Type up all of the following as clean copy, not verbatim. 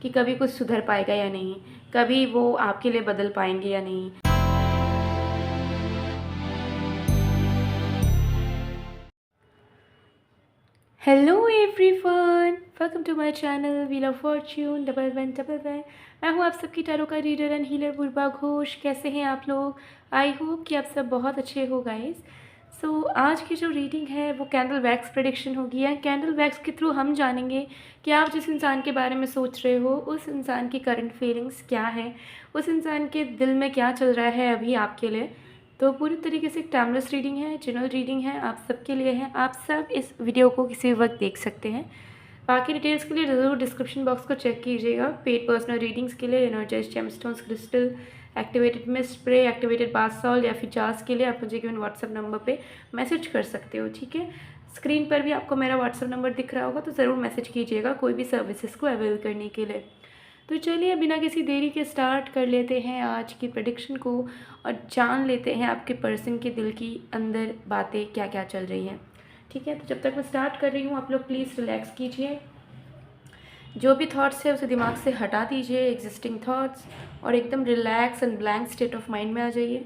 कि कभी कुछ सुधर पाएगा या नहीं, कभी वो आपके लिए बदल पाएंगे या नहीं। Hello everyone, welcome to my channel wheel of fortune double one. मैं हूँ आप सबकी टैरो का reader and healer Purva Ghosh. कैसे हैं आप लोग? आई होप कि आप सब बहुत अच्छे हो गाइस। सो आज की जो रीडिंग है वो कैंडल वैक्स प्रेडिक्शन होगी। एंड कैंडल वैक्स के थ्रू हम जानेंगे कि आप जिस इंसान के बारे में सोच रहे हो उस इंसान की करंट फीलिंग्स क्या है, उस इंसान के दिल में क्या चल रहा है अभी आपके लिए। तो पूरी तरीके से एक टाइमलेस रीडिंग है, जनरल रीडिंग है, आप सबके लिए है। आप सब इस वीडियो को किसी वक्त देख सकते हैं। बाकी डिटेल्स के लिए ज़रूर डिस्क्रिप्शन बॉक्स को चेक कीजिएगा। पेड पर्सनल रीडिंग्स के लिए energise gemstones crystal, activated mist spray, activated bath salt या फिर जार्स के लिए आप मुझे गिवन व्हाट्सअप नंबर पे मैसेज कर सकते हो। ठीक है, स्क्रीन पर भी आपको मेरा व्हाट्सअप नंबर दिख रहा होगा, तो ज़रूर मैसेज कीजिएगा कोई भी सर्विसेज को अवेल करने के लिए। तो चलिए बिना किसी देरी के स्टार्ट कर लेते हैं आज की प्रेडिक्शन को और जान लेते हैं आपके पर्सन के दिल की अंदर बातें क्या क्या चल रही हैं। ठीक है, तो जब तक मैं स्टार्ट कर रही हूँ आप लोग प्लीज़ रिलैक्स कीजिए। जो भी थॉट्स है उसे दिमाग से हटा दीजिए, एग्जिस्टिंग थॉट्स, और एकदम relax and blank state of mind में आ जाइए।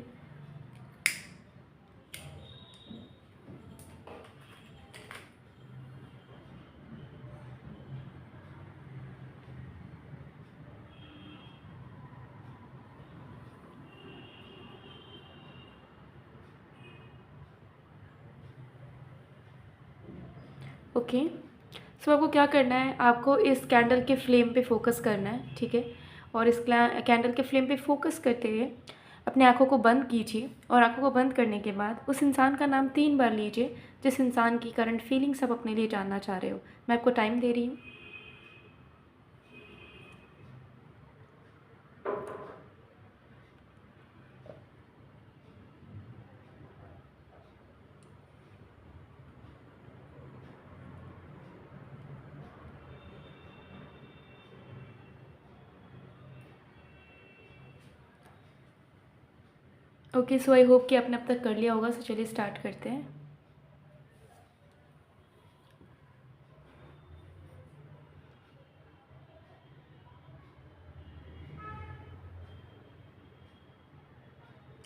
ओके, सो आपको क्या करना है, आपको इस कैंडल के फ्लेम पे फोकस करना है। ठीक है, और इस कैंडल के फ्लेम पे फोकस करते हुए अपने आँखों को बंद कीजिए, और आँखों को बंद करने के बाद उस इंसान का नाम 3 बार लीजिए जिस इंसान की करंट फीलिंग्स आप अपने लिए जानना चाह रहे हो। मैं आपको टाइम दे रही हूँ। ओके, सो आई होप कि आपने अब तक कर लिया होगा। सो चलिए स्टार्ट करते हैं।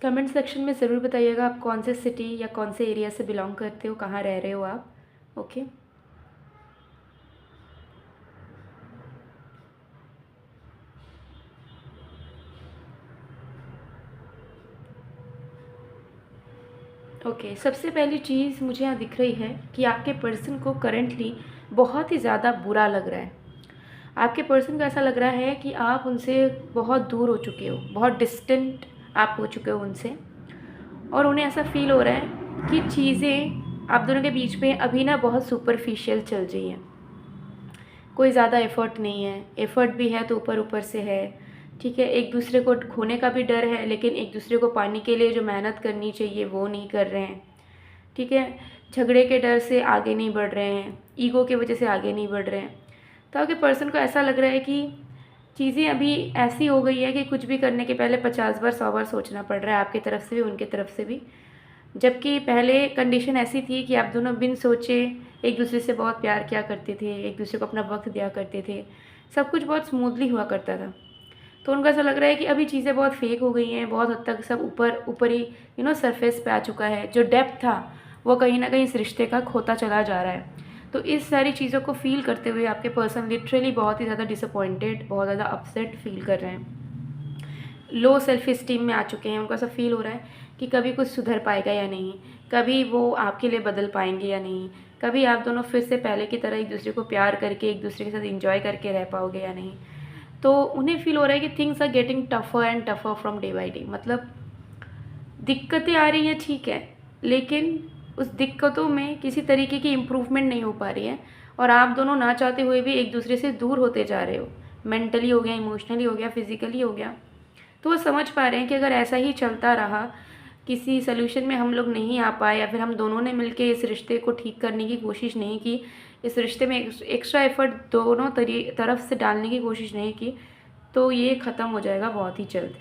कमेंट सेक्शन में ज़रूर बताइएगा आप कौन से सिटी या कौन से एरिया से बिलोंग करते हो, कहाँ रह रहे हो आप। ओके, ओके, सबसे पहली चीज़ मुझे यहाँ दिख रही है कि आपके पर्सन को करंटली बहुत ही ज़्यादा बुरा लग रहा है। आपके पर्सन को ऐसा लग रहा है कि आप उनसे बहुत दूर हो चुके हो, बहुत डिस्टेंट आप हो चुके हो उनसे, और उन्हें ऐसा फील हो रहा है कि चीज़ें आप दोनों के बीच में अभी ना बहुत सुपरफिशियल चल रही हैं। कोई ज़्यादा एफ़र्ट नहीं है, एफ़र्ट भी है तो ऊपर ऊपर से है। ठीक है, एक दूसरे को खोने का भी डर है, लेकिन एक दूसरे को पाने के लिए जो मेहनत करनी चाहिए वो नहीं कर रहे हैं। ठीक है, झगड़े के डर से आगे नहीं बढ़ रहे हैं, ईगो की वजह से आगे नहीं बढ़ रहे हैं। तो आपके पर्सन को ऐसा लग रहा है कि चीज़ें अभी ऐसी हो गई है कि कुछ भी करने के पहले 50 बार 100 बार सोचना पड़ रहा है, आपकी तरफ से भी उनके तरफ से भी। जबकि पहले कंडीशन ऐसी थी कि आप दोनों बिन सोचे एक दूसरे से बहुत प्यार किया करते थे, एक दूसरे को अपना वक्त दिया करते थे, सब कुछ बहुत स्मूथली हुआ करता था। तो उनको ऐसा लग रहा है कि अभी चीज़ें बहुत फेक हो गई हैं, बहुत हद तक सब ऊपर ऊपर ही सरफेस पे आ चुका है। जो डेप्थ था वो कहीं ना कहीं इस रिश्ते का खोता चला जा रहा है। तो इस सारी चीज़ों को फील करते हुए आपके पर्सन लिटरली बहुत ही ज़्यादा डिसअपॉइंटेड, बहुत ज़्यादा अपसेट फील कर रहे हैं, लो सेल्फ इस्टीम में आ चुके हैं। उनको ऐसा फील हो रहा है कि कभी कुछ सुधर पाएगा या नहीं, कभी वो आपके लिए बदल पाएंगे या नहीं, कभी आप दोनों फिर से पहले की तरह एक दूसरे को प्यार करके एक दूसरे के साथ इंजॉय करके रह पाओगे या नहीं। तो उन्हें फील हो रहा है कि things are getting tougher and tougher from day by day. मतलब दिक्कतें आ रही हैं, ठीक है, लेकिन उस दिक्कतों में किसी तरीके की इम्प्रूवमेंट नहीं हो पा रही है, और आप दोनों ना चाहते हुए भी एक दूसरे से दूर होते जा रहे हो। मेंटली हो गया, इमोशनली हो गया, फिजिकली हो गया। तो वो समझ पा रहे हैं कि अगर ऐसा ही चलता रहा, किसी सल्यूशन में हम लोग नहीं आ पाए, या फिर हम दोनों ने मिलकर इस रिश्ते को ठीक करने की कोशिश नहीं की, इस रिश्ते में एक्स्ट्रा एफर्ट दोनों तरफ से डालने की कोशिश नहीं की, तो ये ख़त्म हो जाएगा बहुत ही जल्द।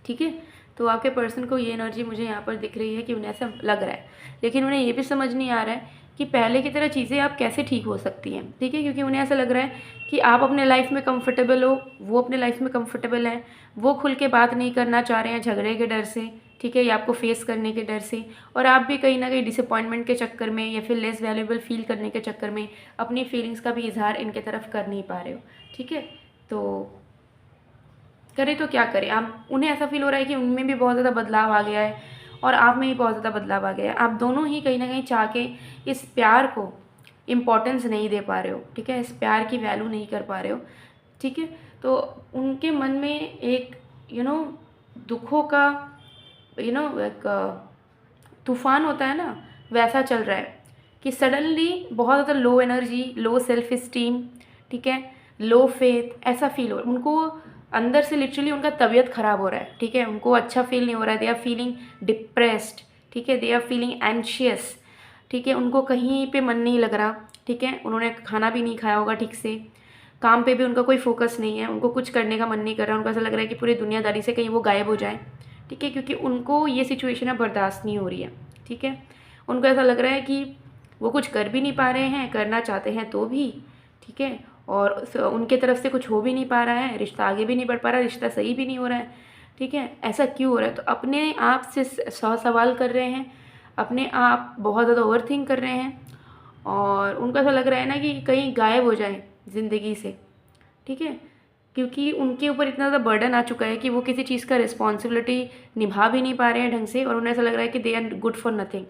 ठीक है, तो आपके पर्सन को ये एनर्जी मुझे यहाँ पर दिख रही है कि उन्हें ऐसा लग रहा है, लेकिन उन्हें ये भी समझ नहीं आ रहा है कि पहले की तरह चीज़ें आप कैसे ठीक हो सकती हैं, ठीक है, क्योंकि उन्हें ऐसा लग रहा है कि आप अपने लाइफ में कंफर्टेबल हो, वो अपने लाइफ में कंफर्टेबल है, वो खुल के बात नहीं करना चाह रहे हैं झगड़े के डर से, ठीक है, या आपको फेस करने के डर से, और आप भी कहीं ना कहीं डिसअपॉइंटमेंट के चक्कर में या फिर लेस वैल्यूएबल फील करने के चक्कर में अपनी फीलिंग्स का भी इजहार इनके तरफ कर नहीं पा रहे हो, ठीक है। तो करें तो क्या करें, आप उन्हें ऐसा फील हो रहा है कि उनमें भी बहुत ज़्यादा बदलाव आ गया है और आप में भी बहुत ज़्यादा बदलाव आ गया है। आप दोनों ही कहीं ना कहीं चाह के इस प्यार को इम्पोर्टेंस नहीं दे पा रहे हो, ठीक है, इस प्यार की वैल्यू नहीं कर पा रहे हो, ठीक है। तो उनके मन में एक दुखों का एक तूफान होता है ना, वैसा चल रहा है कि सडनली बहुत ज़्यादा low energy, low self esteem, ठीक है, लो फेथ, ऐसा फील हो रहा है उनको अंदर से। लिटरली उनका तबीयत ख़राब हो रहा है, ठीक है, उनको अच्छा फील नहीं हो रहा है, दे आर फीलिंग डिप्रेस्ड, ठीक है, दे आर फीलिंग एंशियस, ठीक है, उनको कहीं पे मन नहीं लग रहा, ठीक है, उन्होंने खाना भी नहीं खाया होगा ठीक से, काम पे भी उनका कोई फोकस नहीं है, उनको कुछ करने का मन नहीं कर रहा, उनको ऐसा लग रहा है कि पूरी दुनियादारी से कहीं वो गायब हो जाए, ठीक है, क्योंकि उनको ये सिचुएशन अब बर्दाश्त नहीं हो रही है, ठीक है। उनको ऐसा लग रहा है कि वो कुछ कर भी नहीं पा रहे हैं, करना चाहते हैं तो भी, ठीक है, और उनके तरफ से कुछ हो भी नहीं पा रहा है, रिश्ता आगे भी नहीं बढ़ पा रहा, रिश्ता सही भी नहीं हो रहा है, ठीक है, ऐसा क्यों हो रहा है। तो अपने आप से 100 सवाल कर रहे हैं, अपने आप बहुत ज़्यादा ओवर थिंक कर रहे हैं, और उनको ऐसा लग रहा है ना कि कहीं गायब हो जाए ज़िंदगी से, ठीक है, क्योंकि उनके ऊपर इतना ज़्यादा बर्डन आ चुका है कि वो किसी चीज़ का रिस्पॉन्सिबिलिटी निभा भी नहीं पा रहे हैं ढंग से, और उन्हें ऐसा लग रहा है कि they are good for nothing.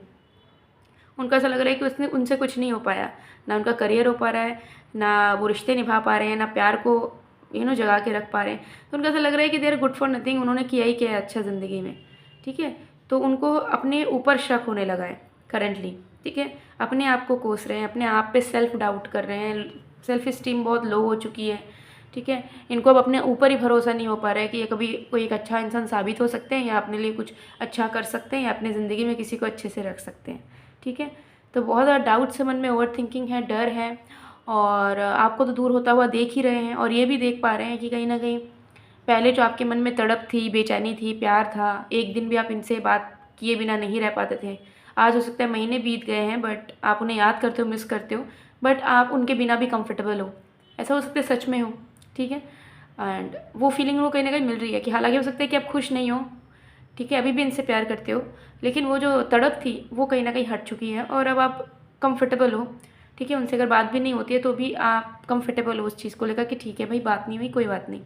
उनको ऐसा लग रहा है कि उसने उनसे कुछ नहीं हो पाया, ना उनका करियर हो पा रहा है, ना वो रिश्ते निभा पा रहे हैं, ना प्यार को जगा के रख पा रहे हैं। तो उनको ऐसा लग रहा है कि they are good for nothing, उन्होंने किया ही क्या है अच्छा ज़िंदगी में, ठीक है। तो उनको अपने ऊपर शक होने लगा है करेंटली, ठीक है, अपने आप को कोस रहे हैं, अपने आप पे सेल्फ डाउट कर रहे हैं, सेल्फ इस्टीम बहुत लो हो चुकी है, ठीक है। इनको अब अपने ऊपर ही भरोसा नहीं हो पा रहा है कि ये कभी कोई एक अच्छा इंसान साबित हो सकते हैं, या अपने लिए कुछ अच्छा कर सकते हैं, या अपनी ज़िंदगी में किसी को अच्छे से रख सकते हैं, ठीक है। तो बहुत ज़्यादा डाउट से मन में ओवर थिंकिंग है, डर है, और आपको तो दूर होता हुआ देख ही रहे हैं, और ये भी देख पा रहे हैं कि कहीं ना कहीं पहले जो आपके मन में तड़प थी, बेचैनी थी, प्यार था, एक दिन भी आप इनसे बात किए बिना नहीं रह पाते थे, आज हो सकता है महीने बीत गए हैं, बट आप उन्हें याद करते हो, मिस करते हो, बट आप उनके बिना भी कंफर्टेबल हो, ऐसा हो सकता है सच में हो, ठीक है। एंड वो फीलिंग वो कहीं ना कहीं मिल रही है कि हालांकि हो सकता है कि आप खुश नहीं हो, ठीक है, अभी भी इनसे प्यार करते हो, लेकिन वो जो तड़प थी वो कहीं ना कहीं हट चुकी है, और अब आप कंफर्टेबल हो, ठीक है, उनसे अगर बात भी नहीं होती है तो भी आप कंफर्टेबल हो उस चीज़ को लेकर कि ठीक है भाई, बात नहीं हुई, कोई बात नहीं।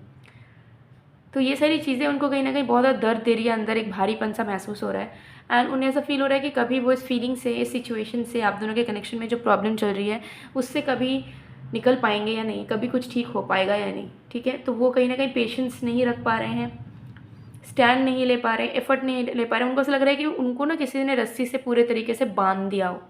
तो ये सारी चीज़ें उनको कहीं ना कहीं बहुत ज़्यादा दर्द दे रही है, अंदर एक भारीपन सा महसूस हो रहा है, एंड उन्हें ऐसा फील हो रहा है कि कभी वो इस फीलिंग से, इस सिचुएशन से, आप दोनों के कनेक्शन में जो प्रॉब्लम चल रही है उससे कभी निकल पाएंगे या नहीं, कभी कुछ ठीक हो पाएगा या नहीं, ठीक है। तो वो कहीं ना कहीं पेशेंस नहीं रख पा रहे हैं, स्टैंड नहीं ले पा रहे, एफर्ट नहीं ले पा रहे, उनको ऐसा लग रहा है कि उनको ना किसी ने रस्सी से पूरे तरीके से बांध दिया हो,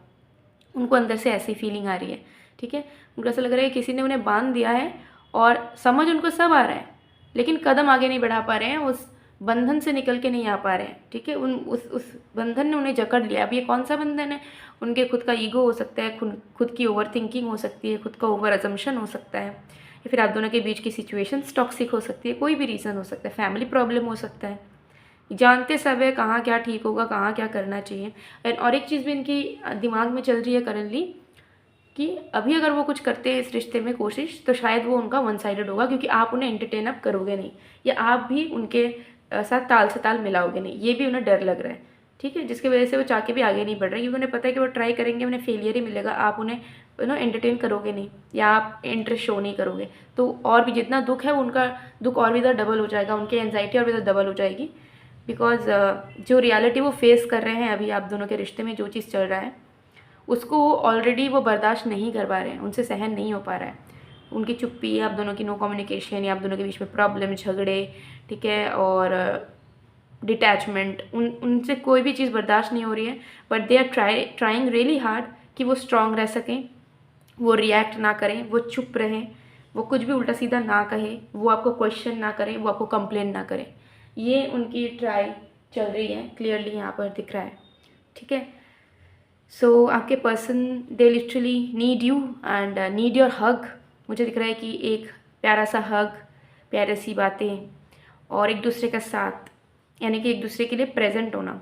उनको अंदर से ऐसी फीलिंग आ रही है, ठीक है। उनको ऐसा लग रहा है कि किसी ने उन्हें बांध दिया है, और समझ उनको सब आ रहा है, लेकिन कदम आगे नहीं बढ़ा पा रहे हैं, उस बंधन से निकल के नहीं आ पा रहे हैं, ठीक है। उस बंधन ने उन्हें जकड़ लिया। अब ये कौन सा बंधन है, उनके खुद का ईगो हो सकता है, खुद की ओवर थिंकिंग हो सकती है, खुद का ओवर अजम्पशन हो सकता है, या फिर आप दोनों के बीच की सिचुएशंस टॉक्सिक हो सकती है, कोई भी रीज़न हो सकता है, फैमिली प्रॉब्लम हो सकता है, जानते सब है कहाँ क्या ठीक होगा, कहाँ क्या करना चाहिए। एंड और एक चीज़ भी इनकी दिमाग में चल रही है करंटली कि अभी अगर वो कुछ करते हैं इस रिश्ते में कोशिश, तो शायद वो उनका वन साइडेड होगा, क्योंकि आप उन्हें एंटरटेन अप करोगे नहीं, या आप भी उनके साथ ताल से ताल मिलाओगे नहीं, ये भी उन्हें डर लग रहा है, ठीक है, जिसकी वजह से वो चाह के भी आगे नहीं बढ़ रहे, क्योंकि उन्हें पता है कि वो ट्राई करेंगे उन्हें फेलियर ही मिलेगा, आप उन्हें एंटरटेन करोगे नहीं, या आप इंटरेस्ट शो नहीं करोगे, तो और भी जितना दुख है उनका दुख और भी ज़्यादा डबल हो जाएगा, उनकी एंजाइटी और भी ज़्यादा डबल हो जाएगी, बिकॉज जो रियलिटी वो फेस कर रहे हैं अभी आप दोनों के रिश्ते में, जो चीज़ चल रहा है उसको ऑलरेडी वो बर्दाश्त नहीं कर पा रहे हैं, उनसे सहन नहीं हो पा रहा है, उनकी चुप्पी, आप दोनों की नो कम्युनिकेशन, या आप दोनों के बीच में प्रॉब्लम, झगड़े, ठीक है, और डिटैचमेंट, उनसे कोई भी चीज़ बर्दाश्त नहीं हो रही है, but they are trying really hard कि वो स्ट्रांग रह सकें, वो रिएक्ट ना करें, वो चुप रहें, वो कुछ भी उल्टा सीधा ना कहे, वो आपको क्वेश्चन ना करें, वो आपको कंप्लेन ना करें, ये उनकी ट्राई चल रही है, क्लियरली यहाँ पर दिख रहा है, ठीक है। सो आपके person they literally need you and need your hug. मुझे दिख रहा है कि एक प्यारा सा हग, प्यारी सी बातें, और एक दूसरे का साथ, यानी कि एक दूसरे के लिए प्रेजेंट होना,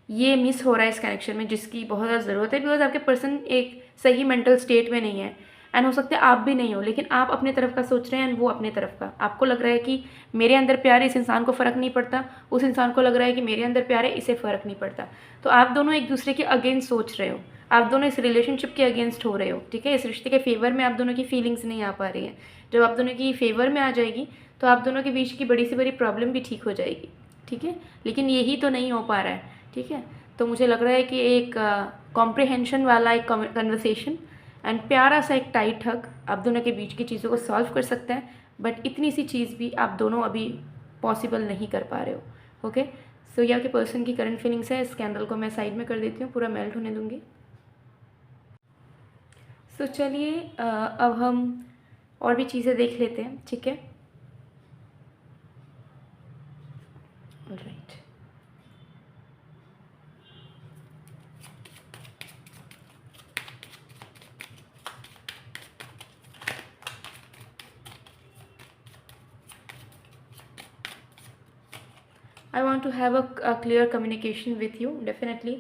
ये मिस हो रहा है इस कनेक्शन में, जिसकी बहुत ज़्यादा ज़रूरत है, बिकॉज आपके पर्सन एक सही मेंटल स्टेट में नहीं है। एंड हो सकता है आप भी नहीं हो, लेकिन आप अपने तरफ का सोच रहे हैं एंड वो अपने तरफ का। आपको लग रहा है कि मेरे अंदर प्यार है, इस इंसान को फ़र्क नहीं पड़ता, उस इंसान को लग रहा है कि मेरे अंदर प्यार है, इसे फ़र्क नहीं पड़ता। तो आप दोनों एक दूसरे के अगेंस्ट सोच रहे हो, आप दोनों इस रिलेशनशिप के अगेंस्ट हो रहे हो, ठीक है। इस रिश्ते के फेवर में आप दोनों की फीलिंग्स नहीं आ पा रही है। जब आप दोनों की फेवर में आ जाएगी तो आप दोनों के बीच की बड़ी से बड़ी प्रॉब्लम भी ठीक हो जाएगी, ठीक है। लेकिन यही तो नहीं हो पा रहा है, ठीक है। तो मुझे लग रहा है कि एक कॉम्प्रिहेंशन वाला एक कन्वर्सेशन एंड प्यारा सा एक टाइट हग आप दोनों के बीच की चीज़ों को सॉल्व कर सकता है। बट इतनी सी चीज़ भी आप दोनों अभी पॉसिबल नहीं कर पा रहे हो। ओके, सो ये आपके पर्सन की करंट फीलिंग्स है। इस कैंडल को मैं साइड में कर देती हूँ, पूरा मेल्ट होने दूँगी। सो चलिए अब हम और भी चीज़ें देख लेते हैं, ठीक है। Alright, I want to have a clear communication with you. Definitely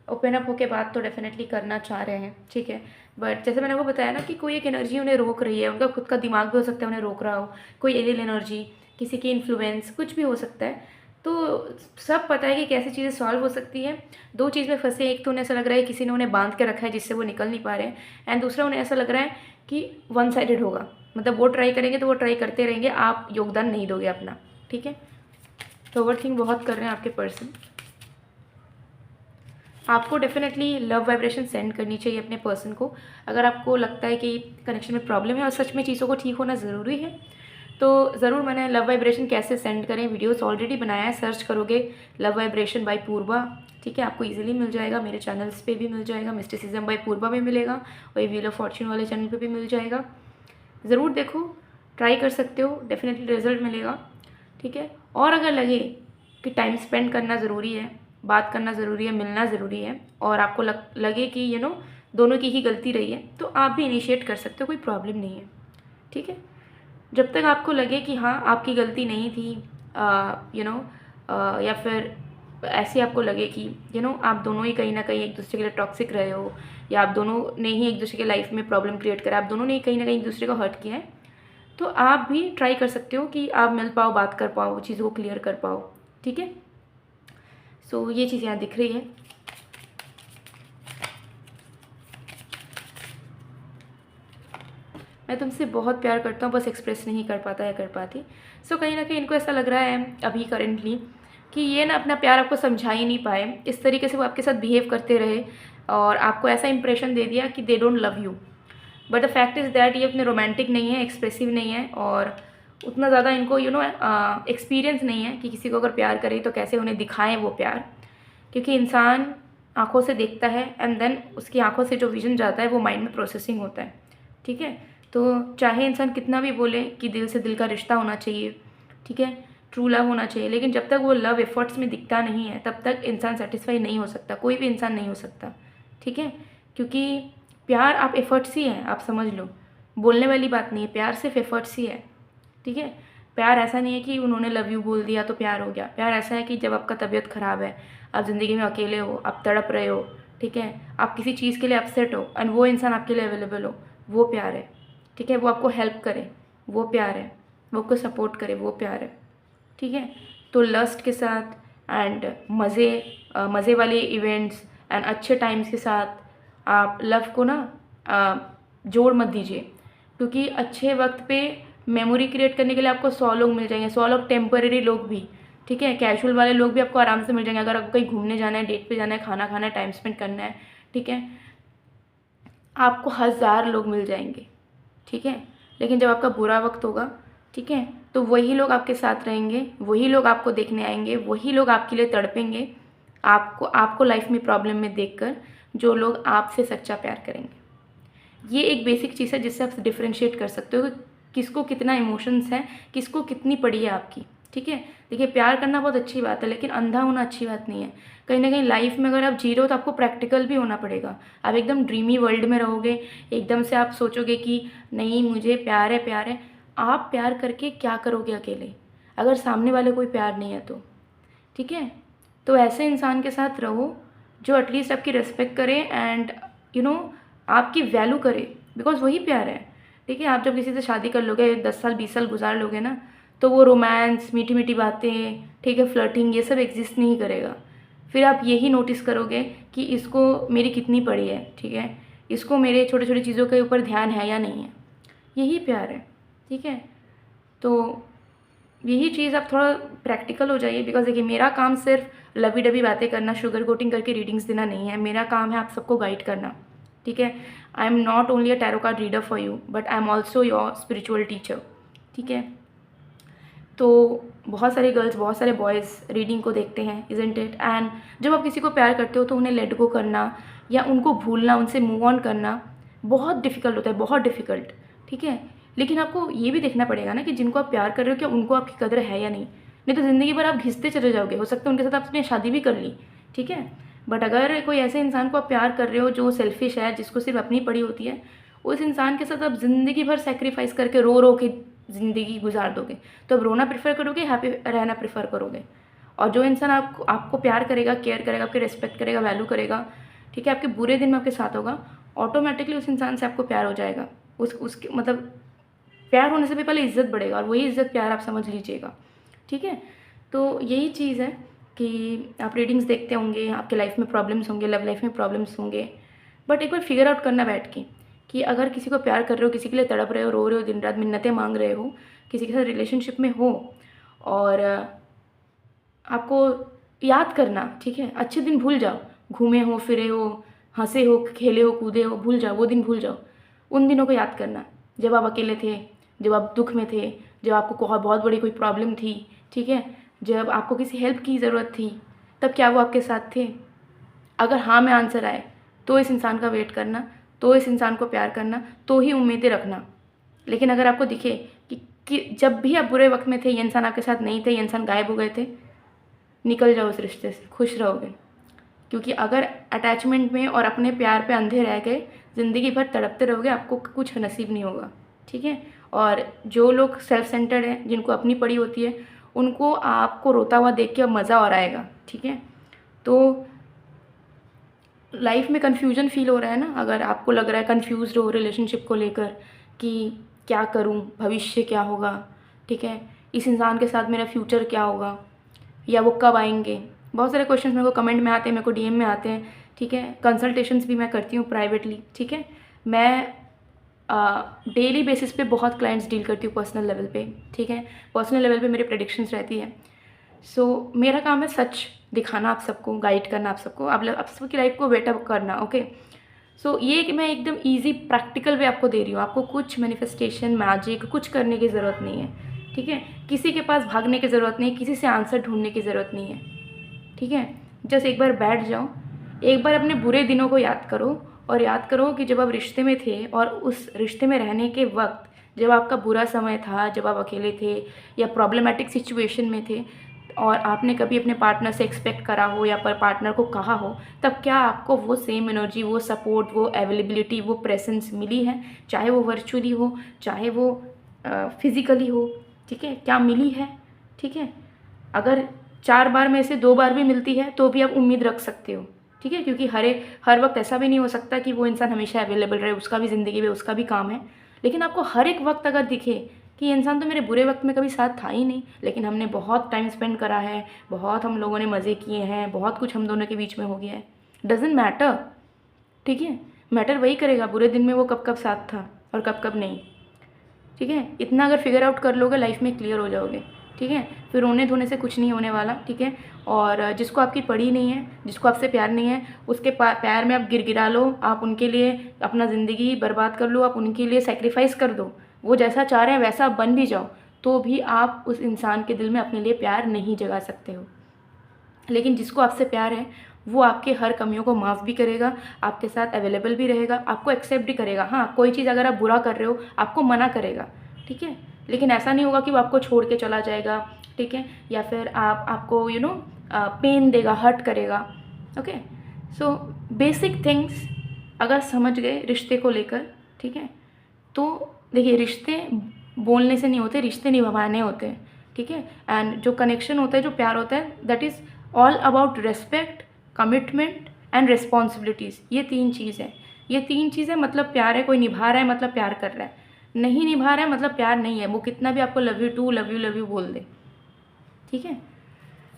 open up होके बात तो डेफिनेटली करना चाह रहे हैं, ठीक है। बट जैसे मैंने आपको बताया ना कि कोई एक एनर्जी उन्हें रोक रही है, उनका खुद का दिमाग भी हो सकता है उन्हें रोक रहा हो, कोई एलियन एनर्जी, किसी की इन्फ्लुएंस, कुछ भी हो सकता है। तो सब पता है कि कैसी चीज़ें सॉल्व हो सकती है। दो चीज़ में फंसे, एक तो उन्हें ऐसा लग रहा है किसी ने उन्हें बांध के रखा है जिससे वो निकल नहीं पा रहे हैं, एंड दूसरा उन्हें ऐसा लग रहा है कि वन साइडेड होगा, मतलब वो ट्राई करेंगे तो वो ट्राई करते रहेंगे, आप योगदान नहीं दोगे अपना, ठीक है। तो ओवरथिंक बहुत कर रहे हैं आपके पर्सन। आपको डेफिनेटली लव वाइब्रेशन सेंड करनी चाहिए अपने पर्सन को। अगर आपको लगता है कि कनेक्शन में प्रॉब्लम है और सच में चीज़ों को ठीक होना ज़रूरी है, तो ज़रूर मैंने लव वाइब्रेशन कैसे सेंड करें वीडियोस ऑलरेडी बनाया है। सर्च करोगे लव वाइब्रेशन बाय पूर्वा, ठीक है, आपको इजीली मिल जाएगा। मेरे चैनल्स पे भी मिल जाएगा, मिस्टिसिज्म बाय पूर्वा में मिलेगा, और व्हील ऑफ फॉर्च्यून वाले चैनल पे भी मिल जाएगा। ज़रूर देखो, ट्राई कर सकते हो, डेफिनेटली रिजल्ट मिलेगा, ठीक है। और अगर लगे कि टाइम स्पेंड करना ज़रूरी है, बात करना ज़रूरी है, मिलना ज़रूरी है, और आपको लगे कि दोनों की ही गलती रही है, तो आप भी इनिशिएट कर सकते हो, कोई प्रॉब्लम नहीं है, ठीक है। जब तक आपको लगे कि हाँ आपकी गलती नहीं थी, या फिर ऐसे आपको लगे कि आप दोनों ही कहीं ना कहीं एक दूसरे के लिए टॉक्सिक रहे हो, या आप दोनों ने ही एक दूसरे के लाइफ में प्रॉब्लम क्रिएट करा, आप दोनों ने ही कहीं ना कहीं एक दूसरे को हर्ट किया है, तो आप भी ट्राई कर सकते हो कि आप मिल पाओ, बात कर पाओ, चीज़ों को क्लियर कर पाओ, ठीक है। सो ये चीज़ यहाँ दिख रही है। मैं तुमसे बहुत प्यार करता हूँ, बस एक्सप्रेस नहीं कर पाता या कर पाती। सो कहीं ना कहीं इनको ऐसा लग रहा है अभी करेंटली कि ये ना अपना प्यार आपको समझा ही नहीं पाए, इस तरीके से वो आपके साथ बिहेव करते रहे और आपको ऐसा इंप्रेशन दे दिया कि they don't love you. But the fact is that ये उतने रोमांटिक नहीं है, एक्सप्रेसिव नहीं है, और उतना ज़्यादा इनको एक्सपीरियंस नहीं है कि किसी को अगर प्यार करें तो कैसे उन्हें दिखाएं वो प्यार। क्योंकि इंसान आँखों से देखता है एंड देन उसकी आँखों से जो विजन जाता है वो माइंड में प्रोसेसिंग होता है, ठीक है। तो चाहे इंसान कितना भी बोले कि दिल से दिल का रिश्ता होना चाहिए, ठीक है, ट्रू लव होना चाहिए, लेकिन जब तक वो लव एफर्ट्स में दिखता नहीं है तब तक इंसान सेटिस्फाई नहीं हो सकता, कोई भी इंसान नहीं हो सकता, ठीक है। क्योंकि प्यार आप एफर्ट्स ही है, आप समझ लो, बोलने वाली बात नहीं है, प्यार सिर्फ एफर्ट्स ही है, ठीक है। प्यार ऐसा नहीं है कि उन्होंने लव यू बोल दिया तो प्यार हो गया। प्यार ऐसा है कि जब आपका तबीयत ख़राब है, आप ज़िंदगी में अकेले हो, आप तड़प रहे हो, ठीक है, आप किसी चीज़ के लिए अपसेट हो एंड वो इंसान आपके लिए अवेलेबल हो, वो प्यार है, ठीक है। वो आपको हेल्प करे, वो प्यार है। वो आपको सपोर्ट करे, वो प्यार है, ठीक है। तो लस्ट के साथ एंड मज़े वाले इवेंट्स एंड अच्छे टाइम्स के साथ आप लव को जोड़ मत दीजिए, क्योंकि अच्छे वक्त पे मेमोरी क्रिएट करने के लिए आपको 100 लोग मिल जाएंगे, 100 लोग टेम्परेरी लोग भी, ठीक है, कैजुअल वाले लोग भी आपको आराम से मिल जाएंगे। अगर आपको कहीं घूमने जाना है, डेट पे जाना है, खाना खाना है, टाइम स्पेंड करना है, ठीक है, आपको 1000 लोग मिल जाएंगे, ठीक है। लेकिन जब आपका बुरा वक्त होगा, ठीक है, तो वही लोग आपके साथ रहेंगे, वही लोग आपको देखने आएंगे, वही लोग आपके लिए तड़पेंगे, आपको लाइफ में प्रॉब्लम में देखकर, जो लोग आपसे सच्चा प्यार करेंगे। ये एक बेसिक चीज़ है जिससे आप डिफ्रेंशिएट कर सकते हो कि किसको कितना इमोशंस है, किसको कितनी पड़ी है आपकी, ठीक है। देखिए, प्यार करना बहुत अच्छी बात है, लेकिन अंधा होना अच्छी बात नहीं है। कहीं ना कहीं लाइफ में अगर आप जी रहे हो तो आपको प्रैक्टिकल भी होना पड़ेगा। आप एकदम ड्रीमी वर्ल्ड में रहोगे, एकदम से आप सोचोगे कि नहीं मुझे प्यार है, प्यार है। आप प्यार करके क्या करोगे अकेले, अगर सामने वाले कोई प्यार नहीं है तो, ठीक है। तो ऐसे इंसान के साथ रहो जो एटलीस्ट आपकी रिस्पेक्ट करे एंड आपकी वैल्यू करे, बिकॉज वही प्यार है। ठीक है, आप जब किसी से शादी कर लोगे, 10 साल 20 साल गुजार लोगे ना, तो वो रोमांस, मीठी मीठी बातें, ठीक है, फ्लर्टिंग, ये सब एग्जिस्ट नहीं करेगा। फिर आप यही नोटिस करोगे कि इसको मेरी कितनी पड़ी है, ठीक है, इसको मेरे छोटे छोटे चीज़ों के ऊपर ध्यान है या नहीं है। यही प्यार है। ठीक है, तो यही चीज़ आप थोड़ा प्रैक्टिकल हो जाइए, बिकॉज देखिए मेरा काम सिर्फ लवी डबी बातें करना, शुगर कोटिंग करके रीडिंग्स देना नहीं है। मेरा काम है आप सबको गाइड करना। ठीक है, I am not only a tarot card reader for you, but I am also your spiritual teacher. ठीक है, तो बहुत सारे गर्ल्स, बहुत सारे बॉयज़ रीडिंग को देखते हैं, इज़न्ट इट। एंड जब आप किसी को प्यार करते हो तो उन्हें लेट गो करना या उनको भूलना, उनसे मूव ऑन करना बहुत डिफ़िकल्ट होता है, बहुत डिफ़िकल्ट। ठीक है, लेकिन आपको ये भी देखना पड़ेगा ना कि जिनको आप प्यार कर रहे हो क्या उनको आपकी कदर है या नहीं। नहीं तो ज़िंदगी भर आप घिसते चले जाओगे। हो सकता है उनके साथ आपने शादी भी कर ली, ठीक है, बट अगर कोई ऐसे इंसान को आप प्यार कर रहे हो जो सेल्फिश है, जिसको सिर्फ अपनी पड़ी होती है, उस इंसान के साथ आप ज़िंदगी भर सेक्रीफाइस करके रो रो के ज़िंदगी गुजार दोगे। तो अब रोना प्रेफर करोगे, हैप्पी रहना प्रेफर करोगे। और जो इंसान आपको प्यार करेगा, केयर करेगा, आपकी रिस्पेक्ट करेगा, वैल्यू करेगा, ठीक है, आपके बुरे दिन में आपके साथ होगा, ऑटोमेटिकली उस इंसान से आपको प्यार हो जाएगा। उसके मतलब प्यार होने से भी पहले इज़्ज़त बढ़ेगा, और वही इज़्ज़त प्यार आप समझ लीजिएगा। ठीक है, तो यही चीज़ है कि आप रीडिंग्स देखते होंगे, आपके लाइफ में प्रॉब्लम्स होंगे, लव लाइफ में प्रॉब्लम्स होंगे, बट एक बार फिगर आउट करना बैठ के कि अगर किसी को प्यार कर रहे हो, किसी के लिए तड़प रहे हो, रो रहे हो, दिन रात मिन्नतें मांग रहे हो, किसी के साथ रिलेशनशिप में हो, और आपको याद करना, ठीक है, अच्छे दिन भूल जाओ, घूमे हो, फिरे हो, हंसे हो, खेले हो, कूदे हो, भूल जाओ, वो दिन भूल जाओ। उन दिनों को याद करना जब आप अकेले थे, जब आप दुख में थे, जब आपको बहुत बड़ी कोई प्रॉब्लम थी, ठीक है, जब आपको किसी हेल्प की ज़रूरत थी, तब क्या वो आपके साथ थे? अगर हाँ में आंसर आए तो इस इंसान का वेट करना, तो इस इंसान को प्यार करना, तो ही उम्मीदें रखना। लेकिन अगर आपको दिखे कि जब भी आप बुरे वक्त में थे ये इंसान आपके साथ नहीं थे, ये इंसान गायब हो गए थे, निकल जाओ उस रिश्ते से, खुश रहोगे। क्योंकि अगर अटैचमेंट में और अपने प्यार पे अंधे रह गए, ज़िंदगी भर तड़पते रहोगे, आपको कुछ नसीब नहीं होगा। ठीक है, और जो लोग सेल्फ सेंटर्ड हैं, जिनको अपनी पड़ी होती है, उनको आपको रोता हुआ देख के अब मज़ा और आएगा। ठीक है, तो लाइफ में कन्फ्यूजन फील हो रहा है ना, अगर आपको लग रहा है कन्फ्यूज़्ड हो रिलेशनशिप को लेकर कि क्या करूं, भविष्य क्या होगा, ठीक है, इस इंसान के साथ मेरा फ्यूचर क्या होगा, या वो कब आएंगे, बहुत सारे क्वेश्चंस मेरे को कमेंट में आते हैं, मेरे को डीएम में आते हैं। ठीक है, कंसल्टेशंस भी मैं करती हूँ प्राइवेटली। ठीक है, मैं डेली बेसिस पे बहुत क्लाइंट्स डील करती हूँ पर्सनल लेवल पे। ठीक है, पर्सनल लेवल पे मेरी प्रेडिक्शंस रहती है। सो मेरा काम है सच दिखाना, आप सबको गाइड करना, आप सबकी लाइफ को बेटर करना। ओके, सो ये कि मैं एकदम इजी प्रैक्टिकल वे आपको दे रही हूँ, आपको कुछ मैनिफेस्टेशन मैजिक कुछ करने की ज़रूरत नहीं है। ठीक है, किसी के पास भागने की ज़रूरत नहीं है, किसी से आंसर ढूंढने की ज़रूरत नहीं है। ठीक है, जस्ट एक बार बैठ जाओ, एक बार अपने बुरे दिनों को याद करो, और याद करो कि जब आप रिश्ते में थे और उस रिश्ते में रहने के वक्त जब आपका बुरा समय था, जब आप अकेले थे या प्रॉब्लमेटिक सिचुएशन में थे, और आपने कभी अपने पार्टनर से एक्सपेक्ट करा हो या पर पार्टनर को कहा हो, तब क्या आपको वो सेम एनर्जी, वो सपोर्ट, वो अवेलेबिलिटी, वो प्रेजेंस मिली है? चाहे वो वर्चुअली हो, चाहे वो फिज़िकली हो। ठीक है, क्या मिली है? ठीक है, अगर 4 बार में से 2 बार भी मिलती है तो भी आप उम्मीद रख सकते हो। ठीक है, क्योंकि हर वक्त ऐसा भी नहीं हो सकता कि वो इंसान हमेशा अवेलेबल रहे, उसका भी ज़िंदगी में उसका भी काम है। लेकिन आपको हर एक वक्त अगर दिखे कि ये इंसान तो मेरे बुरे वक्त में कभी साथ था ही नहीं, लेकिन हमने बहुत टाइम स्पेंड करा है, बहुत हम लोगों ने मज़े किए हैं, बहुत कुछ हम दोनों के बीच में हो गया है, डजेंट मैटर। ठीक है, मैटर वही करेगा बुरे दिन में वो कब कब साथ था और कब कब नहीं। ठीक है, इतना अगर फिगर आउट कर लोगे लाइफ में क्लियर हो जाओगे। ठीक है, फिर रोने धोने से कुछ नहीं होने वाला। ठीक है, और जिसको आपकी पड़ी नहीं है, जिसको आपसे प्यार नहीं है, उसके प्यार में आप गिरगिरा लो, आप उनके लिए अपना ज़िंदगी बर्बाद कर लो, आप उनके लिए सेक्रीफाइस कर दो, वो जैसा चाह रहे हैं वैसा आप बन भी जाओ, तो भी आप उस इंसान के दिल में अपने लिए प्यार नहीं जगा सकते हो। लेकिन जिसको आपसे प्यार है वो आपके हर कमियों को माफ़ भी करेगा, आपके साथ अवेलेबल भी रहेगा, आपको एक्सेप्ट भी करेगा। हाँ, कोई चीज़ अगर आप बुरा कर रहे हो आपको मना करेगा। ठीक है, लेकिन ऐसा नहीं होगा कि वो आपको छोड़ के चला जाएगा। ठीक है, या फिर आपको पेन देगा, हर्ट करेगा। ओके, सो बेसिक थिंग्स अगर समझ गए रिश्ते को लेकर, ठीक है, तो देखिए रिश्ते बोलने से नहीं होते, रिश्ते निभाने होते हैं। ठीक है, एंड जो कनेक्शन होता है, जो प्यार होता है, that is all about respect, commitment and responsibilities. ये 3 चीज़ है, ये 3 चीज़ें मतलब प्यार है। कोई निभा रहा है मतलब प्यार कर रहा है, नहीं निभा रहा है मतलब प्यार नहीं है। वो कितना भी आपको love you too, love you बोल दे, ठीक है।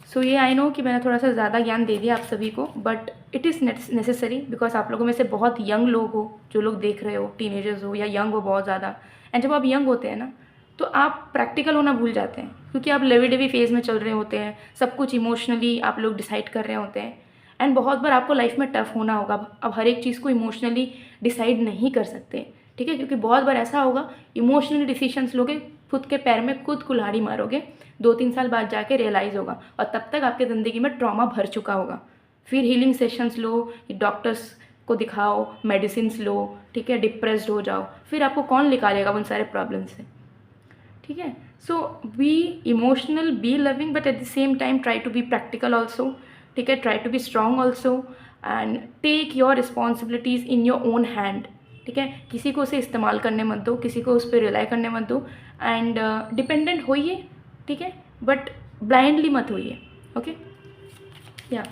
सो ये आई नो कि मैंने थोड़ा सा ज़्यादा ज्ञान दे दिया आप सभी को, but it is necessary because आप लोगों में से बहुत यंग लोग हो, जो लोग देख रहे हो, टीनेजर्स हो या यंग हो बहुत ज़्यादा। एंड जब आप यंग होते हैं ना, तो आप प्रैक्टिकल होना भूल जाते हैं, क्योंकि आप लेवी डेवी फेज़ में चल रहे होते हैं, सब कुछ इमोशनली आप लोग डिसाइड कर रहे होते हैं। एंड बहुत बार आपको लाइफ में टफ होना होगा, अब हर एक चीज़ को इमोशनली डिसाइड नहीं कर सकते, ठीक है, क्योंकि बहुत बार ऐसा होगा इमोशनली डिसीजंस लोगे, खुद के पैर में खुद कुल्हाड़ी मारोगे, 2-3 साल बाद जाके रियलाइज़ होगा, और तब तक आपके ज़िंदगी में ट्रॉमा भर चुका होगा। फिर हीलिंग सेशंस लो, डॉक्टर्स को दिखाओ, मेडिसिन्स लो, ठीक है, डिप्रेस्ड हो जाओ, फिर आपको कौन निकालेगा उन सारे प्रॉब्लम से, ठीक है। So be emotional, be loving, but at the same time try to be practical also, ठीक है, try to be strong also, and take your responsibilities in your own hand, ठीक है। किसी को उसे इस्तेमाल करने मत दो, किसी को उस पर रिलाई करने मत दो, एंड डिपेंडेंट होइए, ठीक है, बट ब्लाइंडली मत होइए, ओके। या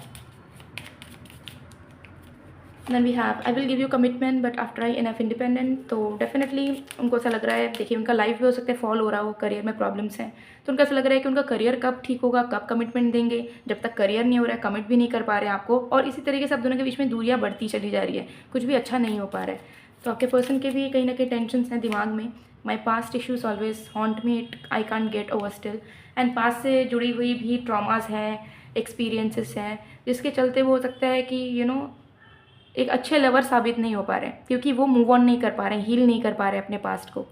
then we have I will give you commitment but after I enough independent. तो डेफिनेटली उनको ऐसा लग रहा है, देखिए उनका लाइफ भी हो सकता है फॉल हो रहा हो, करियर में प्रॉब्लम्स हैं, तो उनको ऐसा लग रहा है कि उनका करियर कब ठीक होगा, कब कमिटमेंट देंगे। जब तक करियर नहीं हो रहा है, कमिट भी नहीं कर पा रहे हैं आपको, और इसी तरीके से आप दोनों के बीच में दूरियाँ बढ़ती चली जा रही है, कुछ भी अच्छा नहीं हो पा रहा है। तो आपके पर्सन के भी कहीं ना कहीं टेंशन हैं दिमाग में। My past issues always haunt me, it I can't get over still. And past से जुड़ी हुई भी ट्रॉमास हैं, एक्सपीरियंसेस हैं, जिसके चलते वो हो सकता है कि एक अच्छे लवर साबित नहीं हो पा रहे हैं, क्योंकि वो मूव ऑन नहीं कर पा रहे हैं, हील नहीं कर पा रहे हैं अपने पास्ट को।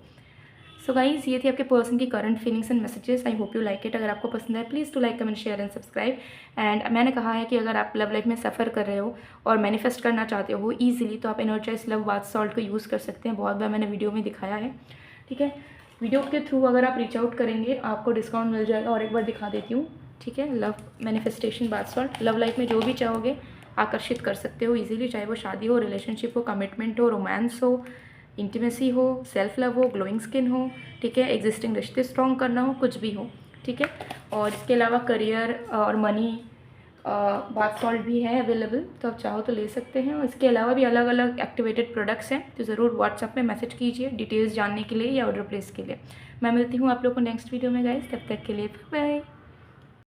सो गाइज, ये थी आपके पर्सन की current feelings and messages. I hope you like it. अगर आपको पसंद है please to like, comment, share and subscribe. And मैंने कहा है कि अगर आप लव लाइफ में सफ़र कर रहे हो और मैनिफेस्ट करना चाहते हो ईजिली, तो आप एनर्जाइज लव बाथ सॉल्ट को यूज़ कर सकते हैं। बहुत बार मैंने वीडियो में दिखाया है, ठीक है। वीडियो के थ्रू अगर आप रीच आउट करेंगे आपको डिस्काउंट मिल जाएगा। और एक बार दिखा देती हूँ, ठीक है। Love manifestation bath salt, love life में जो भी चाहोगे आकर्षित कर सकते हो ईजिली, चाहे वो शादी हो, रिलेशनशिप हो, कमिटमेंट हो, रोमांस हो, इंटीमेसी हो, सेल्फ लव हो, ग्लोइंग स्किन हो, ठीक है, एग्जिस्टिंग रिश्ते स्ट्रॉन्ग करना हो, कुछ भी हो, ठीक है। और इसके अलावा करियर और मनी बाथ सॉल्ट भी है अवेलेबल, तो आप चाहो तो ले सकते हैं। और इसके अलावा भी अलग अलग एक्टिवेटेड प्रोडक्ट्स हैं, तो ज़रूर व्हाट्सएप में मैसेज कीजिए डिटेल्स जानने के लिए या ऑर्डर प्लेस के लिए। मैं मिलती हूँ आप लोग को नेक्स्ट वीडियो में गाइस, तब तक के लिए बाय बाय।